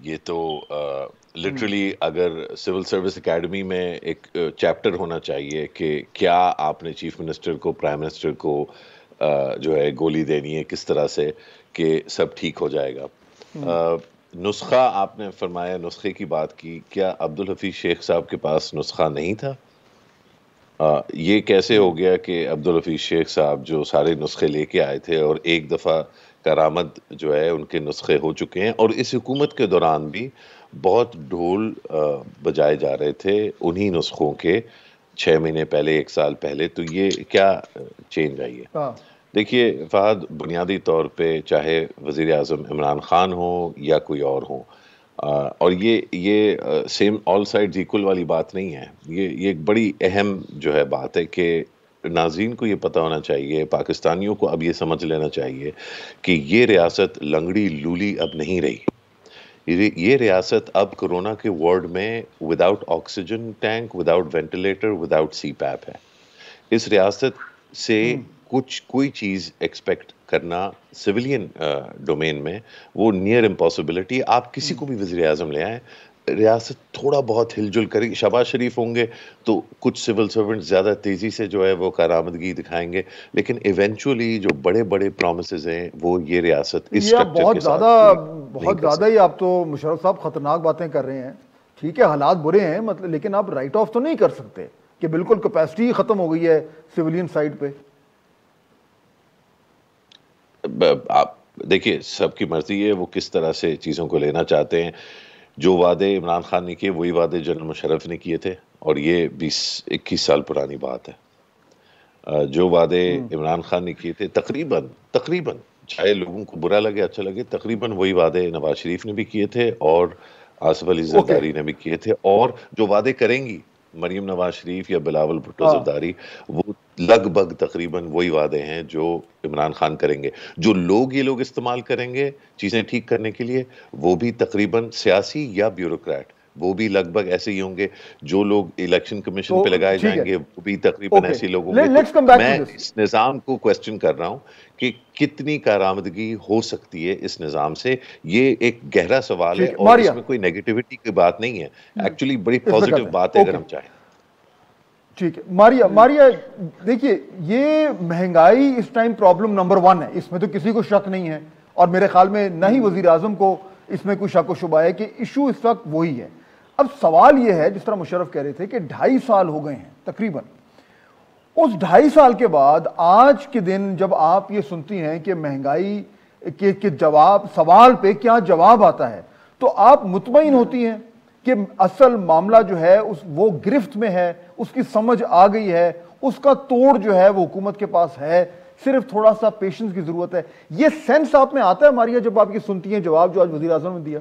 یہ تو لٹرلی اگر سول سروس اکیڈمی میں ایک چیپٹر ہونا چاہیے کہ کیا آپ نے چیف منسٹر کو پرائم منسٹر کو جو ہے گولی دینی ہے کس طرح سے کہ سب ٹھیک ہو جائے گا. نسخہ آپ نے فرمایا, نسخے کی بات کی, کیا عبدالحفیظ شیخ صاحب کے پاس نسخہ نہیں تھا؟ یہ کیسے ہو گیا کہ عبدالحفیظ شیخ صاحب جو سارے نسخے لے کے آئے تھے اور ایک دفعہ کارآمد جو ہے ان کے نسخے ہو چکے ہیں, اور اس حکومت کے دوران بھی بہت ڈھول بجائے جا رہے تھے انہی نسخوں کے 6 مہینے پہلے 1 سال پہلے, تو یہ کیا چینج آئی ہے؟ دیکھیے فہد, بنیادی طور پہ چاہے وزیر اعظم عمران خان ہو یا کوئی اور ہو, اور یہ سیم آل سائڈز ایکول والی بات نہیں ہے, یہ ایک بڑی اہم جو ہے بات ہے کہ ناظرین کو یہ پتہ ہونا چاہیے, پاکستانیوں کو اب یہ سمجھ لینا چاہیے کہ یہ ریاست لنگڑی لولی اب نہیں رہی. یہ ریاست اب کرونا کے وارڈ میں without oxygen tank, without ventilator, without CPAP ہے. اس ریاست سے کوئی چیز ایکسپیکٹ کرنا سویلین ڈومین میں وہ نیئر امپاسبلٹی. آپ کسی کو بھی وزیر اعظم لے آئیں, ریاست تھوڑا بہت ہل جل کرے گی. شہباز شریف ہوں گے تو کچھ سول سرونٹ زیادہ تیزی سے جو ہے وہ کارآمدگی دکھائیں گے, لیکن ایونچولی جو بڑے بڑے پرومسز ہیں وہ یہ ریاست اس سٹرکچر کے ساتھ بہت زیادہ ہی آپ تو مشرف صاحب خطرناک باتیں کر رہے ہیں. ٹھیک ہے حالات برے ہیں مطلب, لیکن آپ رائٹ آف تو نہیں کر سکتے کہ بالکل کیپیسٹی ختم ہو گئی ہے سویلین سائڈ پہ. آپ دیکھیے سب کی مرضی ہے وہ کس طرح سے چیزوں کو لینا چاہتے ہیں. جو وعدے عمران خان نے کیے وہی وعدے جنرل مشرف نے کیے تھے, اور یہ 20-21 سال پرانی بات ہے. جو وعدے عمران خان نے کیے تھے تقریباً چاہے لوگوں کو برا لگے اچھا لگے, تقریباً وہی وعدے نواز شریف نے بھی کیے تھے اور آصف علی زرداری نے بھی کیے تھے, اور جو وعدے کریں گی مریم نواز شریف یا بلاول بھٹو زرداری وہ لگ بھگ تقریباً وہی وعدے ہیں جو عمران خان کریں گے. جو یہ لوگ استعمال کریں گے چیزیں ٹھیک کرنے کے لیے وہ بھی تقریباً سیاسی یا بیوروکریٹ, وہ بھی لگ بھگ ایسے ہی ہوں گے. جو لوگ الیکشن کمیشن پہ لگائے جائیں گے وہ بھی تقریباً ایسے ہی لوگ ہوں گے. میں اس نظام کو کوسچن کر رہا ہوں کہ کتنی کارآمدگی ہو سکتی ہے اس نظام سے. یہ ایک گہرا سوال ہے اور اس میں کوئی نیگیٹیوٹی کی بات نہیں ہے, ایکچولی بڑی پازیٹیو بات ہے اگر ہم چاہیں. ٹھیک ہے ماریا دیکھیے یہ مہنگائی اس ٹائم پرابلم نمبر 1 ہے, اس میں تو کسی کو شک نہیں ہے, اور میرے خیال میں نہ ہی وزیر اعظم کو اس میں کوئی شک و شبہ ہے کہ ایشو اس وقت وہی ہے. اب سوال یہ ہے جس طرح مشرف کہہ رہے تھے کہ 2.5 سال ہو گئے ہیں تقریباً. اس 2.5 سال کے بعد آج کے دن جب آپ یہ سنتی ہیں کہ مہنگائی کے جواب سوال پہ کیا جواب آتا ہے تو آپ مطمئن ہوتی ہیں کہ اصل معاملہ جو ہے وہ گرفت میں ہے, اس کی سمجھ آ گئی ہے, اس کا توڑ جو ہے وہ حکومت کے پاس ہے, صرف تھوڑا سا پیشنس کی ضرورت ہے. یہ سینس آپ میں آتا ہے ماریا جب آپ یہ سنتی ہیں جواب جو آج وزیر اعظم نے دیا؟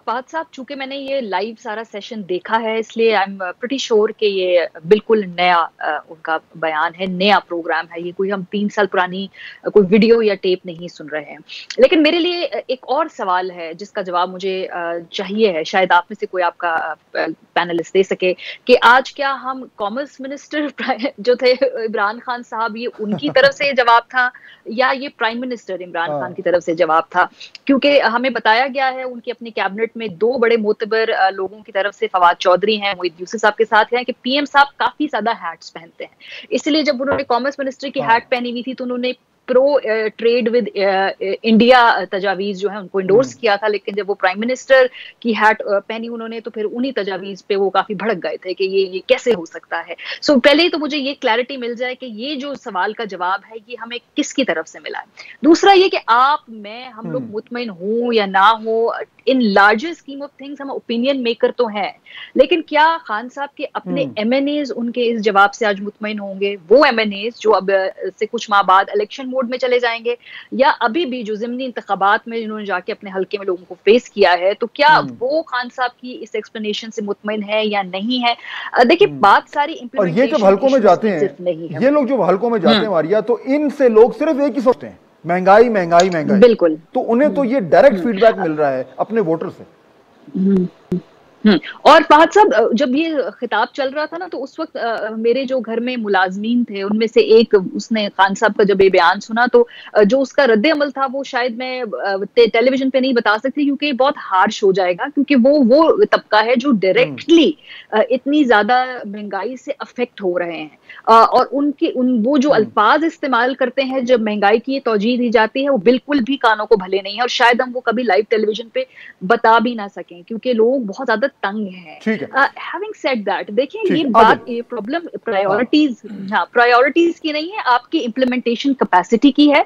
فہد صاحب چونکہ میں نے یہ لائیو سارا سیشن دیکھا ہے اس لیے آئی ایم پریٹی شور کہ یہ بالکل نیا ان کا بیان ہے, نیا پروگرام ہے, یہ کوئی ہم 3 سال پرانی کوئی ویڈیو یا ٹیپ نہیں سن رہے ہیں. لیکن میرے لیے ایک اور سوال ہے جس کا جواب مجھے چاہیے ہے, شاید آپ میں سے کوئی آپ کا پینلسٹ دے سکے, کہ آج کیا ہم کامرس منسٹر جو تھے عمران خان صاحب یہ ان کی طرف سے جواب تھا یا یہ پرائم منسٹر عمران خان کی طرف سے جواب تھا؟ کیونکہ ہمیں بتایا گیا ہے ان کی اپنی کیبنٹ میں 2 بڑے معتبر لوگوں کی طرف سے, فواد چودھری ہیں, محیط یوسف صاحب کے ساتھ ہیں, کہ پی ایم صاحب کافی زیادہ ہیٹس پہنتے ہیں. اس لیے جب انہوں نے کامرس منسٹر کی ہیٹ پہنی ہوئی تھی تو انہوں نے پرو ٹریڈ ود انڈیا تجاویز جو ہے ان کو انڈورس کیا تھا, لیکن جب وہ پرائم منسٹر کی ہیٹ پہنی انہوں نے تو پھر انہی تجاویز پہ وہ کافی بھڑک گئے تھے کہ یہ کیسے ہو سکتا ہے. سو پہلے ہی تو مجھے یہ کلیئرٹی مل جائے کہ یہ جو سوال کا جواب ہے یہ ہمیں کس کی طرف سے ملا ہے. دوسرا یہ کہ آپ میں ہم لوگ مطمئن ہوں یا نہ ہو, in larger scheme of things ہم اوپینین میکر تو ہیں, لیکن کیا خان صاحب کے اپنے ایم این ایز ان کے اس جواب سے آج مطمئن ہوں گے؟ وہ ایم این ایز جو اب سے کچھ ماہ بعد الیکشن موڈ میں چلے جائیں گے, یا ابھی بھی جو ضمنی انتخابات میں جنہوں نے جا کے اپنے حلقے میں لوگوں کو فیس کیا ہے, تو کیا وہ خان صاحب کی اس ایکسپلینیشن سے مطمئن ہے یا نہیں ہے؟ دیکھیے بات ساری اور یہ جب حلقوں میں جاتے ہیں, یہ لوگ جو حلقوں میں جاتے ہیں ماریا, تو ان سے لوگ صرف ایک ہی سوچتے ہیں مہنگائی مہنگائی مہنگائی. بالکل, تو انہیں تو یہ ڈائریکٹ فیڈ بیک مل رہا ہے اپنے ووٹر سے. اور فہد صاحب جب یہ خطاب چل رہا تھا نا تو اس وقت میرے جو گھر میں ملازمین تھے ان میں سے ایک اس نے خان صاحب کا جب یہ بیان سنا تو جو اس کا رد عمل تھا وہ شاید میں ٹیلی ویژن پہ نہیں بتا سکتی کیونکہ یہ بہت ہارش ہو جائے گا، کیونکہ وہ طبقہ ہے جو ڈائریکٹلی اتنی زیادہ مہنگائی سے افیکٹ ہو رہے ہیں، اور وہ جو الفاظ استعمال کرتے ہیں جب مہنگائی کی یہ توجیہ دی جاتی ہے وہ بالکل بھی کانوں کو بھلے نہیں ہے، اور شاید ہم وہ کبھی لائیو ٹیلی ویژن پہ بتا بھی نہ سکیں کیونکہ لوگ بہت زیادہ تنگ ہیں۔ ہیونگ سیڈ دیٹ، دیکھیں یہ بات یہ پرابلم پرائیورٹیز کی نہیں ہے، آپ کی امپلیمنٹیشن کیپیسٹی کی ہے۔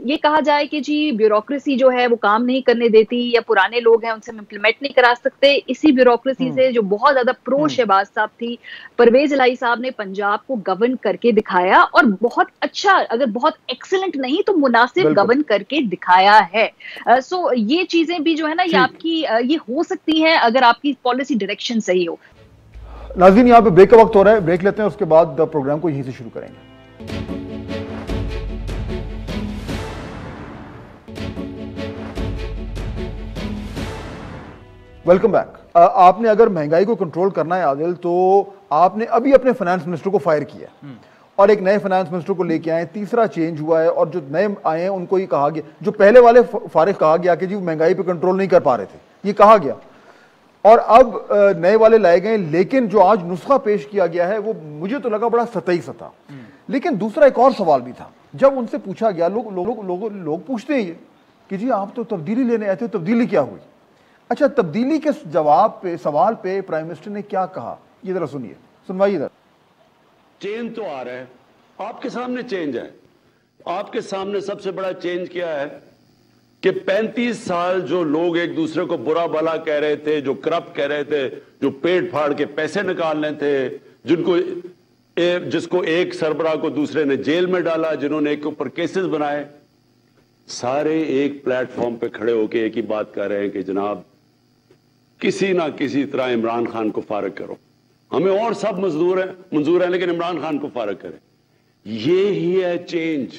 یہ کہا جائے کہ جی بیوروکریسی جو ہے وہ کام نہیں کرنے دیتی یا پرانے لوگ ہیں ان سے ہم امپلیمنٹ نہیں کرا سکتے، اسی بیوروکریسی سے جو بہت زیادہ پرو شہباز صاحب تھی، پرویز الہی صاحب نے پنجاب کو گورن کر کے دکھایا، اور بہت اچھا، اگر بہت ایکسلنٹ نہیں تو مناسب گورن کر کے دکھایا ہے۔ سو یہ چیزیں بھی جو ہے نا یہ آپ کی یہ ہو سکتی ہیں اگر آپ کی پالیسی ڈائریکشن صحیح ہو۔ ناظرین یہاں پہ بریک کا وقت ہو رہا ہے، بریک لیتے ہیں، اس کے بعد پروگرام کو یہیں سے شروع کریں گے۔ Welcome back. آپ نے اگر مہنگائی کو کنٹرول کرنا ہے عادل تو آپ نے ابھی اپنے فائنانس منسٹر کو فائر کیا اور ایک نئے فائنانس منسٹر کو لے کے آئے، تیسرا چینج ہوا ہے، اور جو نئے آئے ہیں ان کو یہ کہا گیا، جو پہلے والے فارغ کہا گیا کہ جی مہنگائی پہ کنٹرول نہیں کر پا رہے تھے، یہ کہا گیا، اور اب نئے والے لائے گئے، لیکن جو آج نسخہ پیش کیا گیا ہے وہ مجھے تو لگا بڑا سطحی سا تھا۔ لیکن دوسرا ایک اور سوال بھی تھا، جب ان سے پوچھا گیا، لوگ پوچھتے ہیں یہ کہ جی آپ تو تبدیلی لینے آئے تھے، تبدیلی کیا ہوئی؟ اچھا، تبدیلی کے جواب پہ، سوال پہ پرائم منسٹر نے کیا کہا، یہ ذرا سنیے، سنوائیے ذرا۔ چینج تو آ رہا ہے، آپ کے سامنے چینج ہے، آپ کے سامنے سب سے بڑا چینج کیا ہے کہ 35 سال جو لوگ ایک دوسرے کو برا بھلا کہہ رہے تھے، جو کرپٹ کہہ رہے تھے، جو پیٹ پھاڑ کے پیسے نکالنے تھے، جس کو ایک سربراہ کو دوسرے نے جیل میں ڈالا، جنہوں نے ایک اوپر کیسز بنائے، سارے ایک پلیٹ فارم پہ کھڑے ہو کے ایک ہی بات کر رہے ہیں کہ جناب کسی نہ کسی طرح عمران خان کو فارغ کرو، ہمیں اور سب منظور ہیں لیکن عمران خان کو فارغ کریں۔ یہ ہی ہے چینج،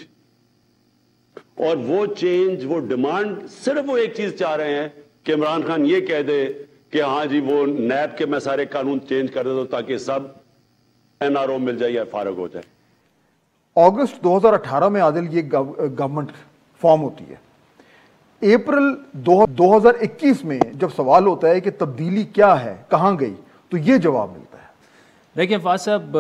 اور وہ چینج، وہ ڈیمانڈ، صرف وہ ایک چیز چاہ رہے ہیں کہ عمران خان یہ کہہ دے کہ ہاں جی وہ نیب کے میں سارے قانون چینج کر دے دو تاکہ سب این آر او مل جائے یا فارغ ہو جائے۔ اگست 2018 میں عادل یہ گورنمنٹ فارم ہوتی ہے، اپریل 2021 میں جب سوال ہوتا ہے کہ تبدیلی کیا ہے، کہاں گئی، تو یہ جواب ملتا ہے۔ دیکھیں فاض صاحب،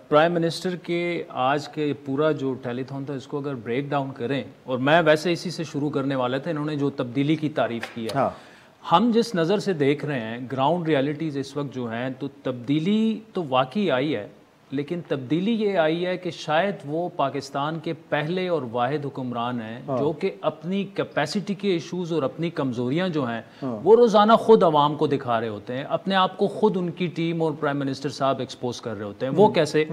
پرائم منسٹر کے آج کے پورا جو ٹیلی تھون تھا اس کو اگر بریک ڈاؤن کریں، اور میں ویسے اسی سے شروع کرنے والا تھا، انہوں نے جو تبدیلی کی تعریف کی ہے، ہم جس نظر سے دیکھ رہے ہیں گراؤنڈ ریالٹیز اس وقت جو ہیں، تو تبدیلی تو واقعی آئی ہے، لیکن تبدیلی یہ آئی ہے کہ شاید وہ پاکستان کے پہلے اور واحد حکمران ہیں جو کہ اپنی کیپیسٹی کے ایشوز اور اپنی کمزوریاں جو ہیں وہ روزانہ خود عوام کو دکھا رہے ہوتے ہیں، اپنے آپ کو خود ان کی ٹیم اور پرائم منسٹر صاحب ایکسپوز کر رہے ہوتے ہیں۔ وہ کیسے؟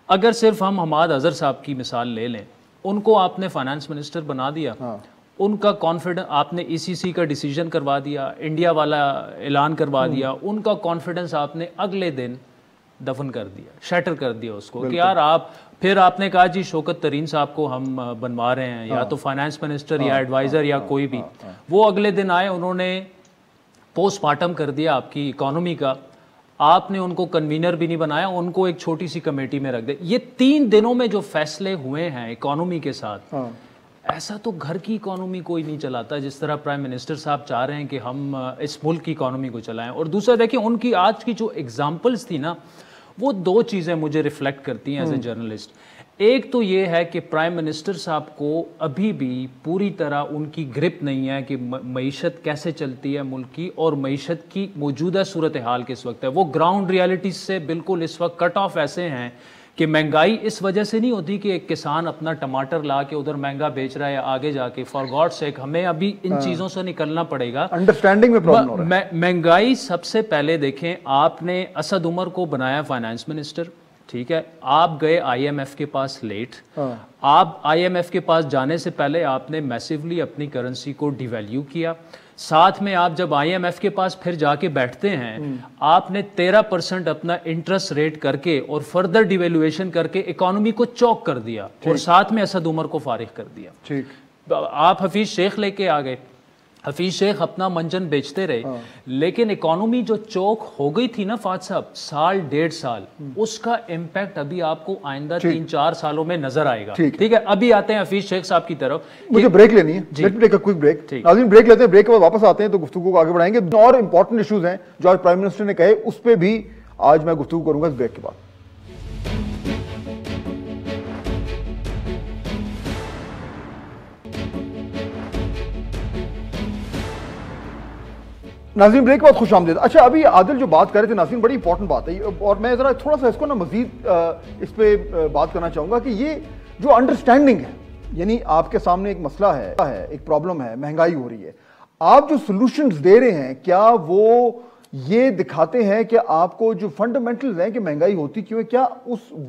اگر صرف ہم حماد اظہر صاحب کی مثال لے لیں، ان کو آپ نے فائنانس منسٹر بنا دیا، ان کا کانفیڈنس، آپ نے ای سی سی کا ڈیسیجن کروا دیا، انڈیا والا اعلان کروا دیا، ان کا کانفیڈنس آپ نے اگلے دن دفن کر دیا، شیٹر کر دیا اس کو کہ یار پھر آپ نے کہا جی شوکت ترین صاحب کو ہم بنوا رہے ہیں، یا تو فائنانس منسٹر یا ایڈوائزر یا کوئی بھی۔ وہ اگلے دن آئے، انہوں نے پوسٹ مارٹم کر دیا آپ کی اکانومی کا، آپ نے ان کو کنوینر بھی نہیں بنایا، ان کو ایک چھوٹی سی کمیٹی میں رکھ دیا۔ یہ 3 دنوں میں جو فیصلے ہوئے ہیں اکانومی کے ساتھ، ایسا تو گھر کی اکانومی کوئی نہیں چلاتا جس طرح پرائم منسٹر صاحب چاہ رہے ہیں کہ ہم اس ملک کی اکانومی کو چلائیں۔ اور دوسرا دیکھیں ان کی آج کی جو ایگزامپلس تھی نا، وہ 2 چیزیں مجھے ریفلیکٹ کرتی ہیں ایز اے جرنلسٹ۔ ایک تو یہ ہے کہ پرائم منسٹر صاحب کو ابھی بھی پوری طرح ان کی گرپ نہیں ہے کہ معیشت کیسے چلتی ہے ملک کی، اور معیشت کی موجودہ صورتحال کس وقت ہے۔ وہ گراؤنڈ ریالٹیز سے بالکل اس وقت کٹ آف ایسے ہیں کہ مہنگائی اس وجہ سے نہیں ہوتی کہ ایک کسان اپنا ٹماٹر لا کے ادھر مہنگا بیچ رہا ہے آگے جا کے، فار گاڈ سیک ہمیں ابھی ان چیزوں سے نکلنا پڑے گا۔ انڈرسٹینڈنگ میں پرابلم ہو رہا ہے۔ مہنگائی سب سے پہلے دیکھیں، آپ نے اسد عمر کو بنایا فائنانس منسٹر، ٹھیک ہے، آپ گئے آئی ایم ایف کے پاس لیٹ، آپ آئی ایم ایف کے پاس جانے سے پہلے آپ نے میسیولی اپنی کرنسی کو ڈی ویلیو کیا، ساتھ میں آپ جب آئی ایم ایف کے پاس پھر جا کے بیٹھتے ہیں، آپ نے 13% اپنا انٹرسٹ ریٹ کر کے اور فردر ڈیویلویشن کر کے اکانومی کو چوک کر دیا، اور ساتھ میں اسد عمر کو فارغ کر دیا۔ آپ حفیظ شیخ لے کے آ گئے، حفیظ شیخ اپنا منجن بیچتے رہے لیکن اکانومی جو چوک ہو گئی تھی نا فاج صاحب سال 1.5 سال اس کا امپیکٹ ابھی آپ کو آئندہ 3-4 سالوں میں نظر آئے گا. ٹھیک ہے, ابھی آتے ہیں حفیظ شیخ صاحب کی طرف. مجھے بریک لینی ہے, let me take a quick break. ناظرین بریک لیتے ہیں, بریک کے بعد واپس آتے ہیں تو گفتگو کو آگے بڑھائیں گے. اور امپورٹنٹ ایشوز ہیں جو آج پرائم منسٹر نے کہے, اس پہ بھی آج میں گفتگو کروں گا اس بریک کے بعد. ناظرین بریک کے بعد خوش آمدید. اچھا ابھی عادل جو بات کر رہے تھے ناظرین بڑی امپورٹنٹ بات ہے, اور میں ذرا تھوڑا سا اس کو نا مزید اس پہ بات کرنا چاہوں گا کہ یہ جو انڈرسٹینڈنگ ہے, یعنی آپ کے سامنے ایک مسئلہ ہے, ایک پرابلم ہے, مہنگائی ہو رہی ہے, آپ جو سولوشنز دے رہے ہیں کیا وہ یہ دکھاتے ہیں کہ آپ کو جو فنڈامنٹلز ہیں کہ مہنگائی ہوتی کیوں ہے, کیا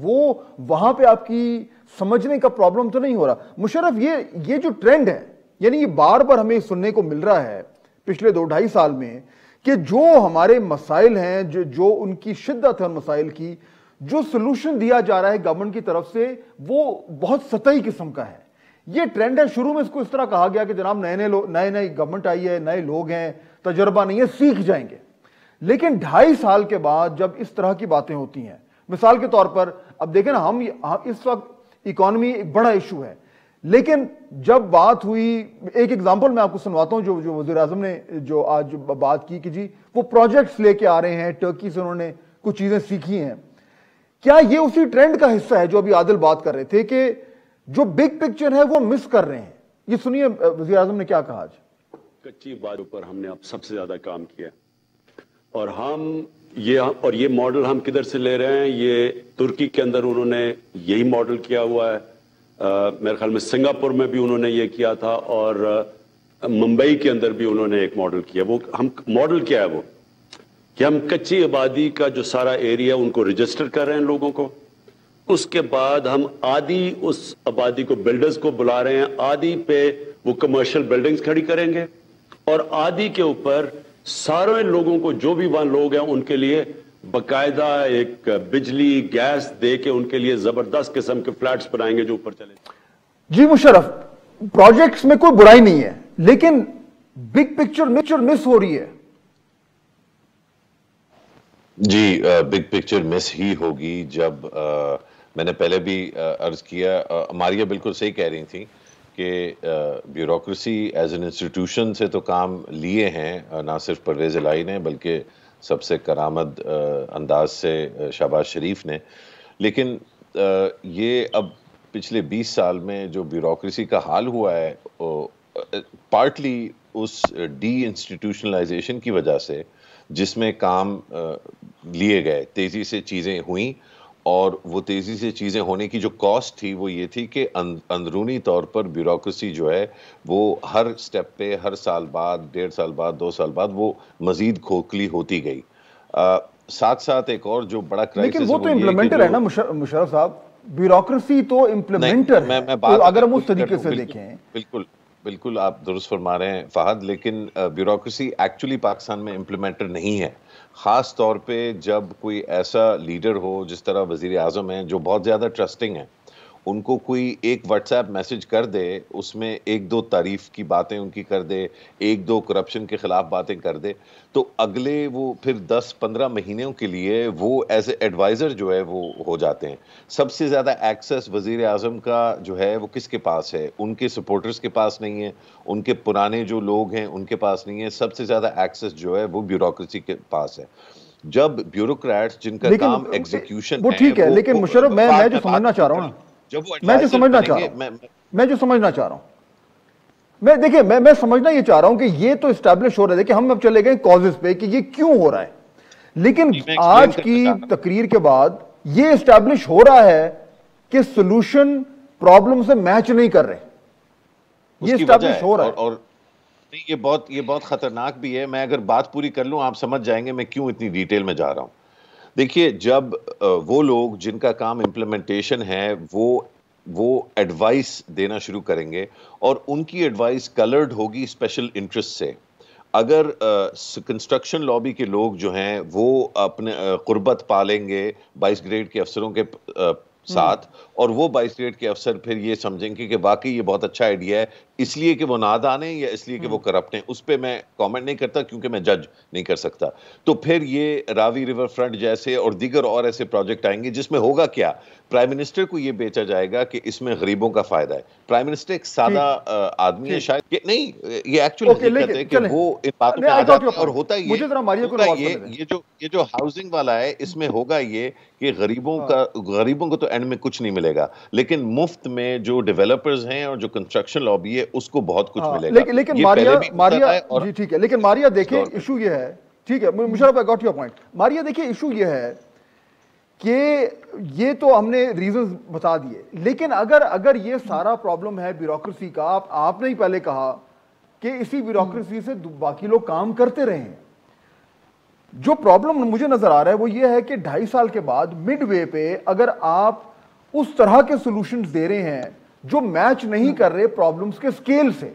وہ وہاں پہ آپ کی سمجھنے کا پرابلم تو نہیں ہو رہا؟ مشرف یہ جو ٹرینڈ ہے, یعنی یہ بار بار ہمیں سننے کو مل رہا ہے پچھلے 2-2.5 سال میں کہ جو ہمارے مسائل ہیں, جو ان کی شدت ہے ان مسائل کی, جو سلوشن دیا جا رہا ہے گورنمنٹ کی طرف سے وہ بہت سطحی قسم کا ہے. یہ ٹرینڈ ہے. شروع میں اس کو اس طرح کہا گیا کہ جناب نئے گورنمنٹ آئی ہے, نئے لوگ ہیں, تجربہ نہیں ہے, سیکھ جائیں گے. لیکن 2.5 سال کے بعد جب اس طرح کی باتیں ہوتی ہیں, مثال کے طور پر اب دیکھیں نا, ہم اس وقت اکانومی ایک بڑا ایشو ہے, لیکن جب بات ہوئی, ایک ایگزامپل میں آپ کو سنواتا ہوں جو وزیر اعظم نے جو آج بات کی کہ جی وہ پروجیکٹس لے کے آ رہے ہیں, ٹرکی سے انہوں نے کچھ چیزیں سیکھی ہیں. کیا یہ اسی ٹرینڈ کا حصہ ہے جو ابھی عادل بات کر رہے تھے کہ جو بگ پکچر ہے وہ مس کر رہے ہیں؟ یہ سنیے وزیر اعظم نے کیا کہا آج. کچی باتوں پر ہم نے اب سب سے زیادہ کام کیا, اور یہ ماڈل ہم کدھر سے لے رہے ہیں؟ یہ ترکی کے اندر انہوں نے یہی ماڈل کیا ہوا ہے, میرے خیال میں سنگاپور میں بھی انہوں نے یہ کیا تھا, اور ممبئی کے اندر بھی انہوں نے ایک ماڈل کیا. وہ ماڈل کیا ہے وہ کہ ہم کچی آبادی کا جو سارا ایریا ان کو رجسٹر کر رہے ہیں لوگوں کو, اس کے بعد ہم آدھی اس آبادی کو بلڈرز کو بلا رہے ہیں, آدھی پہ وہ کمرشل بلڈنگز کھڑی کریں گے, اور آدھی کے اوپر سارے لوگوں کو جو بھی وہاں لوگ ہیں ان کے لیے باقاعدہ ایک بجلی گیس دے کے ان کے لیے زبردست قسم کے فلیٹس بنائیں گے جو اوپر چلے. جی مشرف, پروجیکٹس میں کوئی برائی نہیں ہے, لیکن بگ پکچر مس ہو رہی ہے. جی بگ پکچر مس ہی ہوگی. جب میں نے پہلے بھی عرض کیا, ماریہ بالکل صحیح کہہ رہی تھی کہ بیوروکریسی ایز این انسٹیٹیوشن سے تو کام لیے ہیں نہ صرف پرویز الہی نے بلکہ سب سے کرامد انداز سے شہباز شریف نے, لیکن یہ اب پچھلے 20 سال میں جو بیوروکریسی کا حال ہوا ہے پارٹلی اس ڈی انسٹیٹیوشنلائزیشن کی وجہ سے, جس میں کام لیے گئے, تیزی سے چیزیں ہوئیں, اور وہ تیزی سے چیزیں ہونے کی جو کاسٹ تھی وہ یہ تھی کہ اندرونی طور پر بیوروکریسی جو ہے وہ ہر سٹیپ پہ ہر سال بعد 1.5 سال بعد 2 سال بعد وہ مزید کھوکھلی ہوتی گئی. ساتھ ساتھ ایک اور جو بڑا کرائسس, لیکن وہ تو امپلیمنٹر ہے نا مشرف صاحب, بیوروکریسی تو امپلیمنٹر ہے اگر ہم اس طریقے سے دیکھیں. بالکل آپ درست فرما رہے ہیں فہد, لیکن بیوروکریسی ایکچولی پاکستان میں امپلیمنٹر نہیں ہے, خاص طور پہ جب کوئی ایسا لیڈر ہو جس طرح وزیر اعظم ہیں جو بہت زیادہ ٹرسٹنگ ہیں. ان کو کوئی ایک واٹس ایپ میسج کر دے, اس میں 1-2 تعریف کی باتیں ان کی کر دے, 1-2 کرپشن کے خلاف باتیں کر دے, تو اگلے وہ پھر 10-15 مہینوں کے لیے وہ ایز اے ایڈوائزر جو ہے وہ ہو جاتے ہیں. سب سے زیادہ ایکسس وزیر اعظم کا جو ہے وہ کس کے پاس ہے؟ ان کے سپورٹرز کے پاس نہیں ہے, ان کے پرانے جو لوگ ہیں ان کے پاس نہیں ہے. سب سے زیادہ ایکسس جو ہے وہ بیوروکریسی کے پاس ہے. جب بیوروکریٹس جن کا کام ایگزیکیوشن وہ ٹھیک ہے, لیکن مشرف میں جو سمجھنا چاہ رہا ہوں نا, میں جو سمجھنا چاہ رہا ہوں, دیکھیں میں سمجھنا یہ چاہ رہا ہوں کہ یہ تو اسٹیبلش ہو رہا ہے کہ ہم اب چلے گئے کازز پہ کہ یہ کیوں ہو رہا ہے, لیکن آج کی تقریر کے بعد یہ اسٹیبلش ہو رہا ہے کہ سولوشن پرابلم سے میچ نہیں کر رہے. یہ اسٹیبلش ہو رہا ہے, اور یہ بہت خطرناک بھی ہے. میں اگر بات پوری کر لوں آپ سمجھ جائیں گے میں کیوں اتنی ڈیٹیل میں جا رہا ہوں. دیکھیے, جب وہ لوگ جن کا کام امپلیمنٹیشن ہے وہ ایڈوائس دینا شروع کریں گے, اور ان کی ایڈوائس کلرڈ ہوگی اسپیشل انٹرسٹ سے. اگر کنسٹرکشن لابی کے لوگ جو ہیں وہ اپنے قربت پالیں گے 22 گریڈ کے افسروں کے ساتھ, اور وہ بائی اسٹیٹ کے افسر پھر یہ سمجھیں گے کہ واقعی یہ بہت اچھا آئیڈیا ہے, اس لیے کہ وہ نادان ہیں یا اس لیے کہ وہ کرپٹ ہیں, اس پہ میں کامنٹ نہیں کرتا کیونکہ میں جج نہیں کر سکتا. تو پھر یہ راوی ریور فرنٹ جیسے اور دیگر اور ایسے پروجیکٹ آئیں گے جس میں ہوگا کیا, پرائم منسٹر کو یہ بیچا جائے گا کہ اس میں غریبوں کا فائدہ ہے. پرائم منسٹر ایک سادہ آدمی ہے شاید, نہیں یہ ایکچوئل حقیقت ہے کہ وہ ان باتوں پہ آ جاتا ہے. اور ہوتا یہ جو ہاؤسنگ والا ہے اس میں ہوگا یہ کہ غریبوں کو تو اینڈ میں کچھ نہیں ملے گا, لیکن مفت میں جو ڈیولپرز ہیں اور جو کنسٹرکشن لابی ہے اس کو بہت کچھ ملے گا. لیکن ماریا جی ٹھیک ہے, لیکن ماریا دیکھیں ایشو یہ ہے, ٹھیک ہے Musharraf I got your point, Maria دیکھیں ایشو یہ ہے کہ یہ تو ہم نے ریزنز بتا دیے, لیکن اگر یہ سارا پرابلم ہے بیوروکریسی کا, آپ نے ہی پہلے کہا کہ اسی بیوروکریسی سے باقی لوگ کام کرتے رہے ہیں. جو پرابلم مجھے نظر آ رہا ہے وہ یہ ہے کہ 2.5 سال کے بعد مڈ وے پہ اگر آپ اس طرح کے سولوشنز دے رہے ہیں جو میچ نہیں کر رہے پرابلمز کے سکیل سے,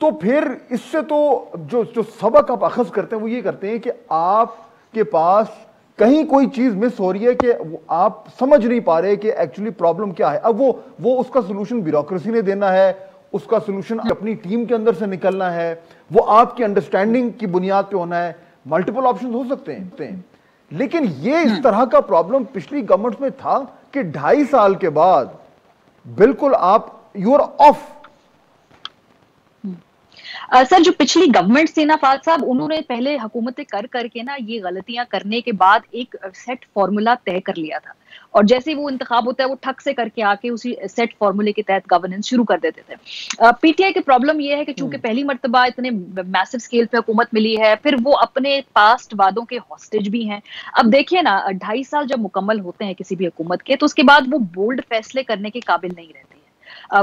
تو پھر اس سے تو جو سبق آپ اخذ کرتے ہیں وہ یہ کرتے ہیں کہ آپ کے پاس کہیں کوئی چیز مس ہو رہی ہے کہ آپ سمجھ نہیں پا رہے کہ ایکچولی پرابلم کیا ہے. اب وہ اس کا سولوشن بیوروکریسی نے دینا ہے, اس کا سولوشن اپنی ٹیم کے اندر سے نکلنا ہے, وہ آپ کی انڈرسٹینڈنگ کی بنیاد پہ ہونا ہے. ملٹیپل آپشنز ہو سکتے ہیں, لیکن یہ اس طرح کا پرابلم پچھلی گورنمنٹ میں تھا کہ 2.5 سال کے بعد بالکل آپ یو آر آف. سر جو پچھلی گورنمنٹ تھی نا فاض صاحب, انہوں نے پہلے حکومتیں کر کے نا یہ غلطیاں کرنے کے بعد ایک سیٹ فارمولا طے کر لیا تھا, اور جیسے وہ انتخاب ہوتا ہے وہ ٹھک سے کر کے آ کے اسی سیٹ فارمولے کے تحت گورننس شروع کر دیتے تھے. پی ٹی آئی کی پرابلم یہ ہے کہ چونکہ پہلی مرتبہ اتنے میسو اسکیل پہ حکومت ملی ہے, پھر وہ اپنے پاسٹ وعدوں کے ہاسٹیج بھی ہیں. اب دیکھیے نا 2.5 سال جب مکمل ہوتے ہیں کسی بھی حکومت کے, تو اس کے بعد وہ بولڈ فیصلے کرنے کے قابل نہیں رہتے ہیں.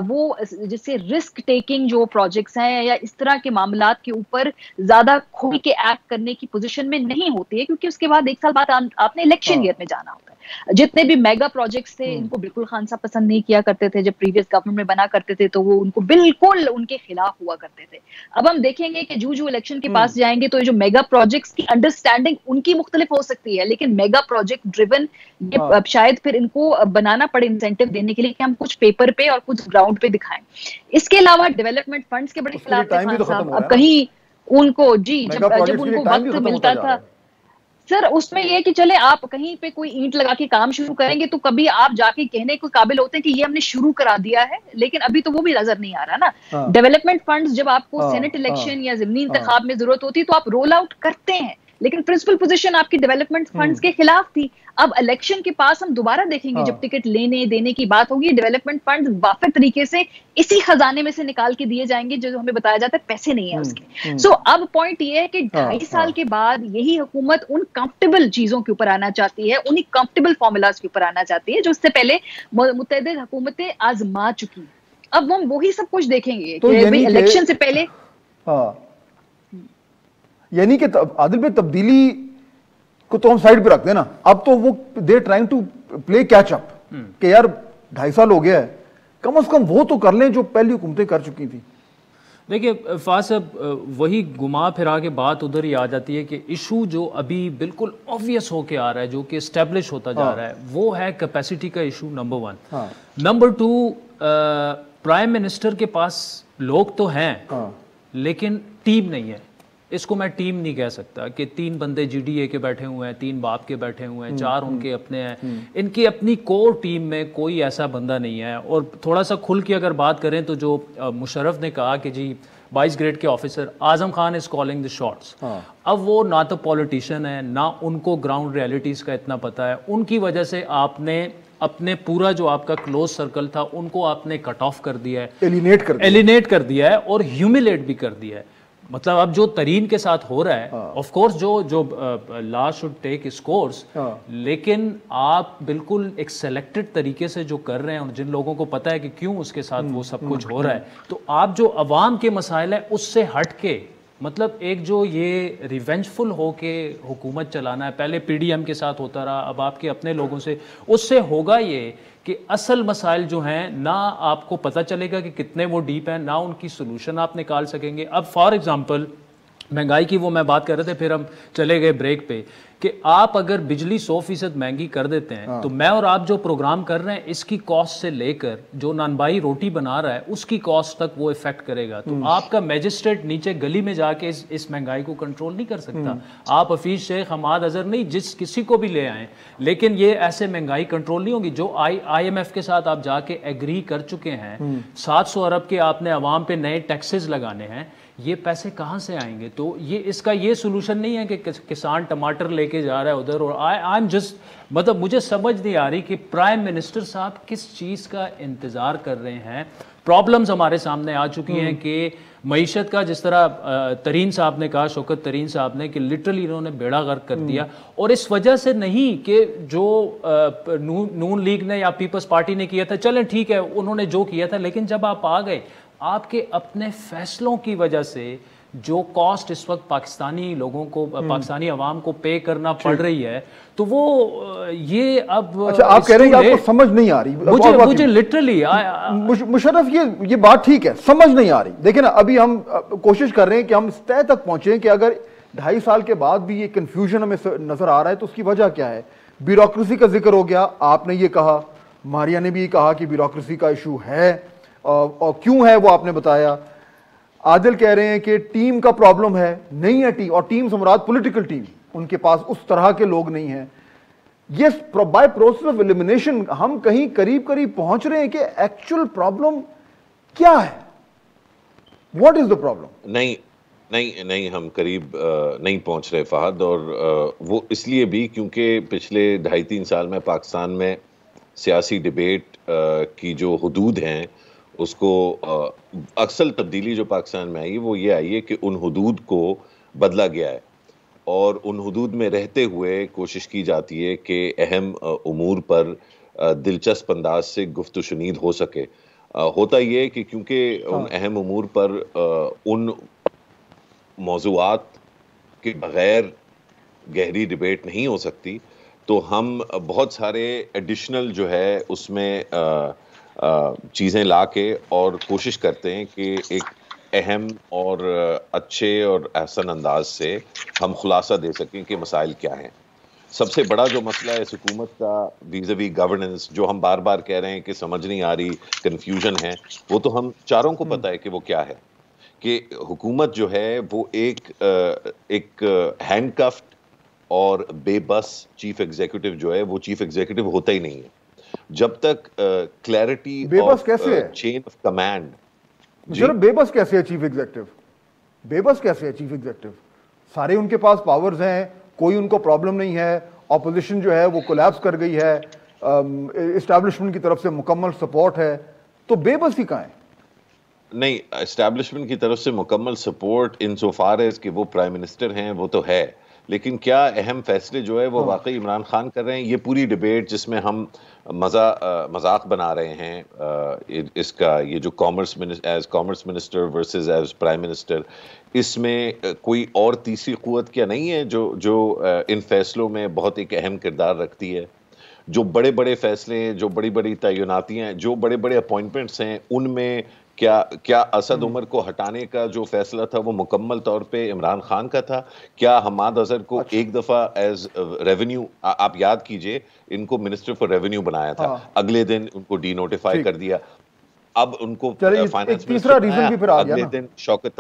وہ جس سے رسک ٹیکنگ جو پروجیکٹس ہیں یا اس طرح کے معاملات کے اوپر زیادہ کھل کے ایکٹ کرنے کی پوزیشن میں نہیں ہوتی ہے, کیونکہ اس کے بعد 1 سال بعد آپ نے الیکشن ایئر میں جانا ہوتا ہے. جتنے بھی میگا پروجیکٹس تھے ان کو بالکل خان صاحب پسند نہیں کیا کرتے تھے, جب پریویس گورنمنٹ میں بنا کرتے تھے تو وہ ان کو بالکل ان کے خلاف ہوا کرتے تھے. اب ہم دیکھیں گے کہ جو الیکشن کے پاس جائیں گے تو جو میگا پروجیکٹس کی انڈرسٹینڈنگ ان کی مختلف ہو سکتی ہے, لیکن میگا پروجیکٹ ڈریون یہ شاید پھر ان کو بنانا پڑے انسینٹیو دینے کے لیے کہ ہم کچھ پیپر پہ اور کچھ گراؤنڈ پہ دکھائیں. اس کے علاوہ ڈیولپمنٹ فنڈز کے بڑے خلاف تھے خان صاحب. اب کہیں ان کو جب ان کو وقت ملتا تھا سر, اس میں یہ کہ چلے آپ کہیں پہ کوئی اینٹ لگا کے کام شروع کریں گے تو کبھی آپ جا کے کہنے کو قابل ہوتے ہیں کہ یہ ہم نے شروع کرا دیا ہے, لیکن ابھی تو وہ بھی نظر نہیں آ رہا نا. ڈیولپمنٹ فنڈز جب آپ کو سینٹ الیکشن یا ضمنی انتخاب میں ضرورت ہوتی ہے تو آپ رول آؤٹ کرتے ہیں, لیکن پرنسپل پوزیشن آپ کی ڈیولپمنٹ فنڈز کے خلاف تھی. اب الیکشن کے پاس ہم دوبارہ دیکھیں گے, جب ٹکٹ لینے دینے کی بات ہوگی, ڈیولپمنٹ فنڈز وافر طریقے سے اسی خزانے میں سے نکال کے دیے جائیں گے جو ہمیں بتایا جاتا ہے پیسے نہیں ہیں اس کے. سو اب پوائنٹ یہ ہے کہ 2.5 سال کے بعد یہی حکومت ان کمفرٹیبل چیزوں کے اوپر آنا چاہتی ہے, انہی کمفرٹیبل فارمولاز کے اوپر آنا چاہتی ہے جو اس سے پہلے متعدد حکومتیں آزما چکی ہیں. اب ہم وہی سب کچھ دیکھیں گے کہ الیکشن سے پہلے, یعنی کہ عادل بھائی تبدیلی کو تو ہم سائڈ پہ رکھتے ہیں نا, اب تو وہ they trying to play catch up کہ یار 2.5 سال ہو گیا ہے, کم از کم وہ تو کر لیں جو پہلی حکومتیں کر چکی تھی. دیکھیے فاض صاحب, وہی گھما پھرا کے بات ادھر ہی آ جاتی ہے کہ ایشو جو ابھی بالکل آبویس ہو کے آ رہا ہے, جو کہ اسٹیبلش ہوتا جا رہا ہے, وہ ہے کیپیسٹی کا issue number 1. Number 2, prime minister کے پاس لوگ تو ہیں لیکن ٹیم نہیں ہے. اس کو میں ٹیم نہیں کہہ سکتا کہ 3 بندے جی ڈی اے کے بیٹھے ہوئے ہیں, 3 باپ کے بیٹھے ہوئے ہیں, 4 ان کے اپنے ہیں. ان کی اپنی کور ٹیم میں کوئی ایسا بندہ نہیں ہے. اور تھوڑا سا کھل کے اگر بات کریں تو جو مشرف نے کہا کہ جی 22 گریڈ کے officer, Azam Khan is calling the shots. اب وہ نہ تو پولیٹیشین ہے, نہ ان کو گراؤنڈ ریئلٹیز کا اتنا پتہ ہے. ان کی وجہ سے آپ نے اپنے پورا جو آپ کا کلوز سرکل تھا ان کو آپ نے کٹ آف کر دیا ہے, ایلینیٹ کر دیا ہے اور ہیوملیٹ بھی کر دیا ہے. مطلب اب جو ترین کے ساتھ ہو رہا ہے, آف کورس جو لا شوڈ ٹیک اس کورس, لیکن آپ بالکل ایک سلیکٹڈ طریقے سے جو کر رہے ہیں اور جن لوگوں کو پتہ ہے کہ کیوں اس کے ساتھ وہ سب کچھ ہو رہا ہے, تو آپ جو عوام کے مسائل ہیں اس سے ہٹ کے, مطلب ایک جو یہ ریونجفل ہو کے حکومت چلانا ہے, پہلے پی ڈی ایم کے ساتھ ہوتا رہا, اب آپ کے اپنے لوگوں سے, اس سے ہوگا یہ کہ اصل مسائل جو ہیں نہ آپ کو پتہ چلے گا کہ کتنے وہ ڈیپ ہیں, نہ ان کی سلوشن آپ نکال سکیں گے. اب فار ایگزامپل مہنگائی کی وہ میں بات کر رہے تھے, پھر ہم چلے گئے بریک پہ, کہ آپ اگر بجلی 100% مہنگی کر دیتے ہیں تو میں اور آپ جو پروگرام کر رہے ہیں اس کی کاسٹ سے لے کر جو نانبائی روٹی بنا رہا ہے اس کی کاسٹ تک وہ افیکٹ کرے گا. تو آپ کا میجسٹریٹ نیچے گلی میں جا کے اس مہنگائی کو کنٹرول نہیں کر سکتا. آپ حفیظ شیخ، حماد اظہر نہیں، جس کسی کو بھی لے آئیں، لیکن یہ ایسے مہنگائی کنٹرول نہیں ہوگی. جو آئی ایم ایف کے ساتھ آپ جا کے ایگری کر چکے ہیں، 700 ارب کے آپ نے عوام پہ نئے ٹیکسز لگانے ہیں، یہ پیسے کہاں سے آئیں گے؟ تو اس کا یہ سولوشن نہیں ہے کہ کسان ٹماٹر لے کے جا رہا ہے ادھر. اور آئی ایم جسٹ مطلب مجھے سمجھ نہیں آ رہی کہ پرائم منسٹر صاحب کس چیز کا انتظار کر رہے ہیں. پرابلمز ہمارے سامنے آ چکی ہیں کہ معیشت کا، جس طرح ترین صاحب نے کہا، شوکت ترین صاحب نے، کہ لٹرلی انہوں نے بیڑا غرق کر دیا. اور اس وجہ سے نہیں کہ جو نون لیگ نے یا پیپلز پارٹی نے کیا تھا، چلیں ٹھیک ہے انہوں نے جو کیا تھا، لیکن جب آپ آ گئے، آپ کے اپنے فیصلوں کی وجہ سے جو کاسٹ اس وقت پاکستانی لوگوں کو، پاکستانی عوام کو پے کرنا پڑ رہی ہے، تو وہ یہ اب اچھا آپ کہہ رہے ہیں کہ آپ کو سمجھ نہیں آ رہی. مجھے لٹرلی مشرف یہ بات ٹھیک ہے، سمجھ نہیں آ رہی. دیکھیں نا، ابھی ہم کوشش کر رہے ہیں کہ ہم اس طے تک پہنچیں کہ اگر 2.5 سال کے بعد بھی یہ کنفیوژن ہمیں نظر آ رہا ہے تو اس کی وجہ کیا ہے. بیوروکریسی کا ذکر ہو گیا، آپ نے یہ کہا، ماریا نے بھی یہ کہا کہ بیوروکریسی کا ایشو ہے، اور کیوں ہے وہ آپ نے بتایا. عادل کہہ رہے ہیں کہ ٹیم کا پرابلم ہے، نہیں ہے ٹیم، اور ٹیم سے مراد پولیٹیکل ٹیم، ان کے پاس اس طرح کے لوگ نہیں ہیں. یہ بائی پروسیس آف ایلیمنیشن ہم کہیں قریب پہنچ رہے ہیں کہ ایکچوئل پرابلم کیا ہے؟ What is the problem? نہیں ہم قریب نہیں پہنچ رہے فہد، اور وہ اس لیے بھی کیونکہ پچھلے 2.5-3 سال میں پاکستان میں سیاسی ڈیبیٹ کی جو حدود ہیں اس کو اکثر تبدیلی جو پاکستان میں آئی وہ یہ آئی ہے کہ ان حدود کو بدلا گیا ہے، اور ان حدود میں رہتے ہوئے کوشش کی جاتی ہے کہ اہم امور پر دلچسپ انداز سے گفت و شنید ہو سکے. ہوتا یہ ہے کہ کیونکہ ان اہم امور پر ان موضوعات کے بغیر گہری ڈیبیٹ نہیں ہو سکتی، تو ہم بہت سارے ایڈیشنل جو ہے اس میں چیزیں لا کے اور کوشش کرتے ہیں کہ ایک اہم اور اچھے اور احسن انداز سے ہم خلاصہ دے سکیں کہ مسائل کیا ہیں. سب سے بڑا جو مسئلہ ہے اس حکومت کا ویزاوی گورننس، جو ہم بار بار کہہ رہے ہیں کہ سمجھ نہیں آ رہی، کنفیوژن ہے، وہ تو ہم چاروں کو پتہ ہے کہ وہ کیا ہے. کہ حکومت جو ہے وہ ایک ہینڈ کفڈ اور بے بس چیف ایگزیکٹو جو ہے وہ چیف ایگزیکٹو ہوتا ہی نہیں ہے. جب تک clarity of chain of command. بے بس کیسے ہے چیف ایگزیکٹو؟ بے بس کیسے ہے چیف ایگزیکٹو؟ سارے ان کے پاس پاورز ہیں، کوئی ان کو پرابلم نہیں ہے، اپوزیشن جو ہے وہ کولیپس کر گئی ہے، اسٹیبلشمنٹ کی طرف سے مکمل سپورٹ ہے، تو بے بس ہی کہاں ہے؟ نہیں، اسٹیبلشمنٹ کی طرف سے مکمل سپورٹ ان سو فار ایز کہ وہ پرائم منسٹر ہیں وہ تو ہے، لیکن کیا اہم فیصلے جو ہے وہ واقعی عمران خان کر رہے ہیں؟ یہ پوری ڈیبیٹ جس میں ہم مذاق بنا رہے ہیں اس کا، یہ جو commerce minister versus as prime minister, اس میں کوئی اور تیسری قوت کیا نہیں ہے جو ان فیصلوں میں بہت ایک اہم کردار رکھتی ہے؟ جو بڑے بڑے فیصلے ہیں، جو بڑی بڑی تعیناتیاں ہیں، جو بڑے بڑے اپوائنٹمنٹس ہیں، ان میں کیا اسد عمر کو ہٹانے کا جو فیصلہ تھا وہ مکمل طور پہ عمران خان کا تھا؟ کیا حماد اظہر کو ایک دفعہ ایز ریونیو، آپ یاد کیجئے ان کو منسٹر فار ریونیو بنایا تھا، اگلے دن ان کو ڈی نوٹیفائی کر دیا، اب ان کو فائنانس منسٹر بنایا، اگلے دن شوکت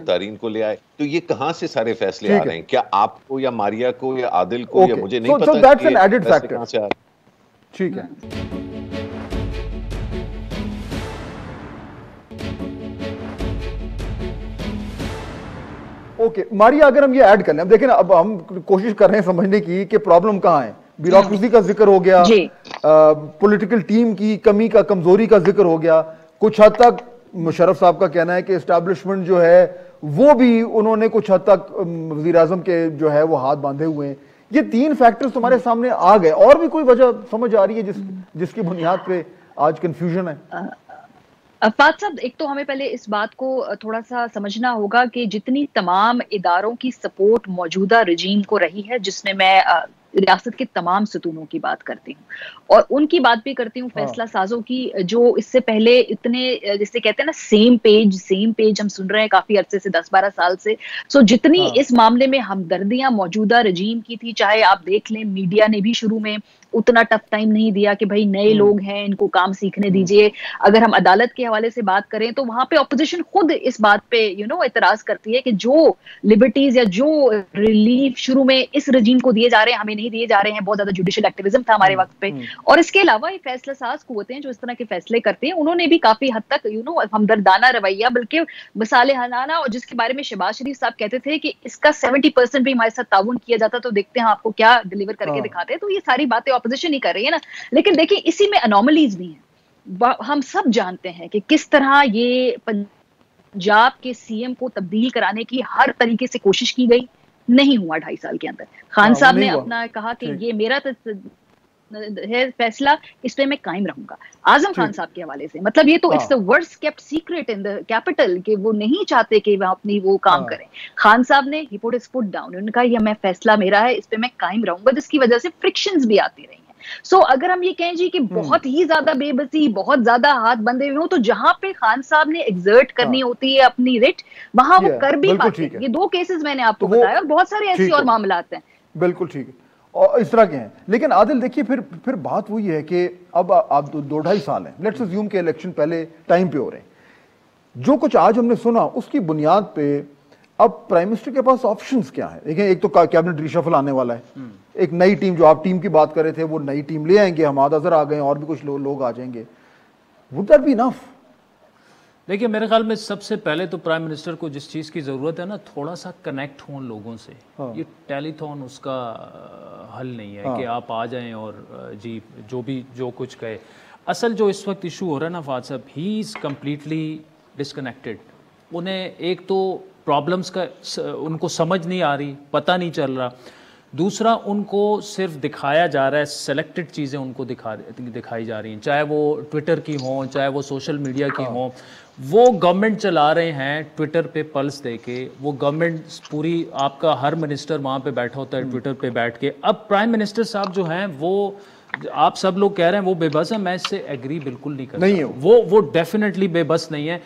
تارین کو لے آئے. تو یہ کہاں سے سارے فیصلے آ رہے ہیں؟ کیا آپ کو یا ماریا کو یا عادل کو یا مجھے نہیں پتا کہ یہ فیصلے کہاں سے آ رہے ہیں؟ ٹھیک ہے. اوکے ماریا، اگر ہم یہ ایڈ کر لیں، اب دیکھیں نا، اب ہم کوشش کر رہے ہیں سمجھنے کی کہ پرابلم کہاں ہے. بیوروکریسی کا ذکر ہو گیا، پولیٹیکل ٹیم کی کمی کا، کمزوری کا ذکر ہو گیا، کچھ حد تک مشرف صاحب کا کہنا ہے کہ اسٹیبلشمنٹ جو ہے وہ بھی انہوں نے کچھ حد تک وزیر اعظم کے جو ہے وہ ہاتھ باندھے ہوئے ہیں. یہ 3 فیکٹرز تمہارے سامنے آ گئے، اور بھی کوئی وجہ سمجھ آ رہی ہے جس کی بنیاد پہ آج کنفیوژن ہے؟ فات صاحب، ایک تو ہمیں پہلے اس بات کو تھوڑا سا سمجھنا ہوگا کہ جتنی تمام اداروں کی سپورٹ موجودہ رجیم کو رہی ہے، جس میں ریاست کے تمام ستونوں کی بات کرتی ہوں اور ان کی بات بھی کرتی ہوں فیصلہ سازوں کی جو اس سے پہلے اتنے جسے کہتے ہیں نا سیم پیج ہم سن رہے ہیں کافی عرصے سے 10-12 سال سے. سو جتنی اس معاملے میں ہمدردیاں موجودہ رجیم کی تھی, چاہے آپ دیکھ لیں میڈیا نے بھی شروع میں اتنا ٹف ٹائم نہیں دیا کہ بھائی نئے لوگ ہیں ان کو کام سیکھنے دیجئے. اگر ہم عدالت کے حوالے سے بات کریں تو وہاں پہ اپوزیشن خود اس بات پہ اعتراض کرتی ہے کہ جو لبرٹیز یا جو ریلیف شروع میں اس رجیم کو دیے جا رہے ہیں ہمیں نہیں دیے جا رہے ہیں. بہت زیادہ جوڈیشل ایکٹیویزم تھا ہمارے وقت پہ. اور اس کے علاوہ یہ فیصلہ ساز قوتیں جو اس طرح کے فیصلے کرتے ہیں انہوں نے بھی کافی حد تک ہمدردانہ رویہ بلکہ مصالحانہ, اور جس کے بارے میں شہباز شریف صاحب کہتے تھے کہ اس کا 70% بھی ہمارے ساتھ تعاون کیا جاتا تو دیکھتے ہیں آپ کو کیا ڈیلیور کر کے دکھاتے ہیں. تو یہ ساری باتیں اپوزیشن ہی کر رہی ہے نا. لیکن دیکھیں اسی میں انوملیز بھی ہیں. ہم سب جانتے ہیں کہ کس طرح یہ پنجاب کے سی ایم کو تبدیل کرانے کی ہر طریقے سے کوشش کی گئی, نہیں ہوا 2.5 سال کے اندر. خان صاحب نے اپنا کہا کہ یہ میرا ہے فیصلہ, اس پہ میں قائم رہوں گا. اعظم خان صاحب کے حوالے سے مطلب یہ تو it's the worst kept secret in the capital کہ وہ نہیں چاہتے کہ وہ اپنی وہ کام کریں. خان صاحب نے ہی پٹ ہز فٹ ڈاؤن, انہوں نے کہا یہ میں فیصلہ میرا ہے, اس پہ میں قائم رہوں گا, جس کی وجہ سے فرکشنز بھی آتی رہی ہیں. سو اگر ہم یہ کہیں جی کہ بہت ہی زیادہ بے بسی, بہت زیادہ ہاتھ بندھے ہوئے ہوں, تو جہاں پہ خان صاحب نے ایگزرٹ کرنی ہوتی ہے اپنی رٹ, وہاں وہ کر بھی پاتے ہیں. یہ 2 کیسز میں نے آپ کو بتایا اور بہت سارے ایسے اور معاملات ہیں. بالکل ٹھیک ہے, اور اس طرح کے ہیں. لیکن عادل دیکھیے پھر بات وہی ہے کہ اب آپ 2-2.5 سال ہیں, لیٹس اسیوم کہ الیکشن پہلے ٹائم پہ ہو رہے ہیں. جو کچھ آج ہم نے سنا اس کی بنیاد پہ اب پرائم منسٹر کے پاس آپشنز کیا ہیں؟ دیکھیں ایک تو کیبنٹ ریشفل آنے والا ہے, ایک نئی ٹیم, جو آپ ٹیم کی بات کر رہے تھے وہ نئی ٹیم لے آئیں گے, حماد اظہر آ گئے ہیں اور بھی کچھ لوگ آ جائیں گے. Would that be enough? دیکھیے میرے خیال میں سب سے پہلے تو پرائم منسٹر کو جس چیز کی ضرورت ہے نا, تھوڑا سا کنیکٹ ہوں لوگوں سے. یہ ٹیلی تھون اس کا حل نہیں ہے کہ آپ آ جائیں اور جی جو کچھ کہے. اصل جو اس وقت ایشو ہو رہا ہے نا فہد صاحب, ہی از کمپلیٹلی ڈسکنیکٹڈ. انہیں ایک تو پرابلمس کا ان کو سمجھ نہیں آ رہی, پتہ نہیں چل رہا. دوسرا ان کو صرف دکھایا جا رہا ہے, سلیکٹڈ چیزیں ان کو دکھائی جا رہی ہیں, چاہے وہ ٹویٹر کی ہوں, چاہے وہ سوشل میڈیا کی ہوں. وہ گورنمنٹ چلا رہے ہیں ٹویٹر پہ پلس دے کے, وہ گورنمنٹ پوری, آپ کا ہر منسٹر وہاں پہ بیٹھا ہوتا ہے ٹویٹر پہ بیٹھ کے. اب پرائم منسٹر صاحب جو ہیں وہ, آپ سب لوگ کہہ رہے ہیں وہ بے بس ہے, میں اس سے ایگری بالکل نہیں کرتا. وہ ڈیفینیٹلی بے بس نہیں ہے.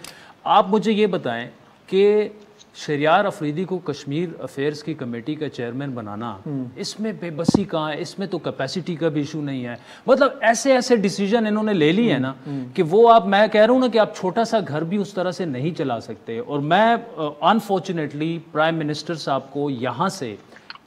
آپ مجھے یہ بتائیں کہ شہریار افریدی کو کشمیر افیئرز کی کمیٹی کا چیئرمین بنانا, اس میں بے بسی کہاں ہے؟ اس میں تو کیپیسٹی کا بھی ایشو نہیں ہے. مطلب ایسے ڈیسیجن انہوں نے لے لی ہے نا کہ وہ میں کہہ رہا ہوں نا کہ آپ چھوٹا سا گھر بھی اس طرح سے نہیں چلا سکتے. اور میں انفارچونیٹلی پرائم منسٹر صاحب کو یہاں سے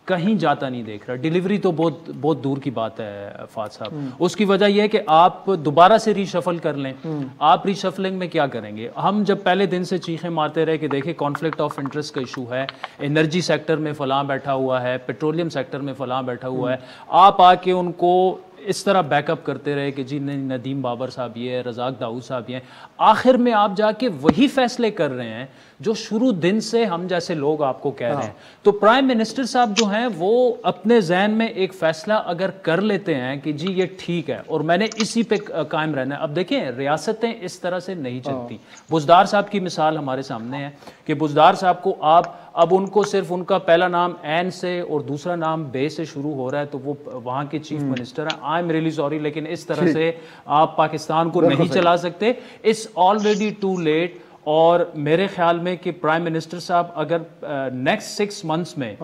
کہیں جاتا نہیں دیکھ رہا. ڈیلیوری تو بہت دور کی بات ہے فہد صاحب. اس کی وجہ یہ ہے کہ آپ دوبارہ سے ری شفل کر لیں. آپ ری شفلنگ میں کیا کریں گے؟ ہم جب پہلے دن سے چیخیں مارتے رہے کہ دیکھیں کانفلکٹ آف انٹرسٹ کا ایشو ہے, انرجی سیکٹر میں فلاں بیٹھا ہوا ہے, پیٹرولیم سیکٹر میں فلاں بیٹھا ہوا ہے, آپ آ کے ان کو اس طرح بیک اپ کرتے رہے کہ جی ندیم بابر صاحب یہ ہے, رزاق داؤد صاحب یہ ہیں. آخر میں آپ جا کے وہی فیصلے کر رہے ہیں جو شروع دن سے ہم جیسے لوگ آپ کو کہہ رہے ہیں. تو پرائم منسٹر صاحب جو ہیں وہ اپنے ذہن میں ایک فیصلہ اگر کر لیتے ہیں کہ جی یہ ٹھیک ہے اور میں نے اسی پہ قائم رہنا ہے. اب دیکھیں ریاستیں اس طرح سے نہیں چلتی. بزدار صاحب کی مثال ہمارے سامنے ہے کہ بزدار صاحب کو آپ اب ان کو صرف ان کا پہلا نام این سے اور دوسرا نام بے سے شروع ہو رہا ہے تو وہ وہاں کے چیف منسٹر ہیں. آئی ایم ریئلی سوری, لیکن اس طرح سے آپ پاکستان کو نہیں چلا سکتے. It's already too late. اور میرے خیال میں کہ پرائم منسٹر صاحب اگر نیکسٹ 6 months میں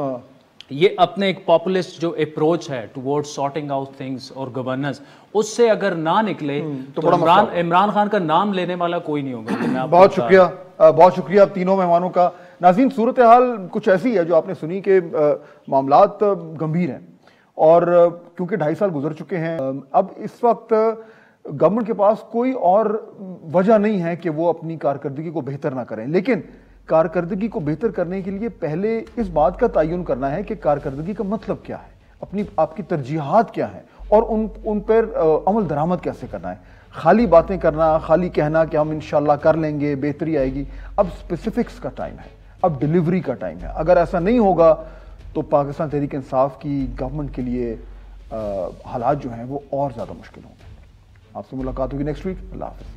یہ اپنے ایک پاپولسٹ جو اپروچ ہے ٹورڈ سارٹنگ آؤٹ تھنگس اور گورننس, اس سے اگر نہ نکلے تو عمران خان کا نام لینے والا کوئی نہیں ہوگا. بہت شکریہ آپ تینوں مہمانوں کا. ناظرین, صورتحال کچھ ایسی ہے جو آپ نے سنی کہ معاملات گمبھیر ہیں اور کیونکہ 2.5 سال گزر چکے ہیں, اب اس وقت گورنمنٹ کے پاس کوئی اور وجہ نہیں ہے کہ وہ اپنی کارکردگی کو بہتر نہ کریں. لیکن کارکردگی کو بہتر کرنے کے لیے پہلے اس بات کا تعین کرنا ہے کہ کارکردگی کا مطلب کیا ہے, آپ کی ترجیحات کیا ہیں اور ان پر عمل درآمد کیسے کرنا ہے. خالی باتیں کرنا, خالی کہنا کہ ہم انشاءاللہ کر لیں گے, بہتری آئے گی, اب اسپیسیفکس کا ٹائم ہے, اب ڈیلیوری کا ٹائم ہے. اگر ایسا نہیں ہوگا تو پاکستان تحریک انصاف کی گورنمنٹ کے لیے حالات جو ہیں وہ اور زیادہ مشکل ہوں گے. آپ سے ملاقات ہوگی نیکسٹ ویک. اللہ حافظ.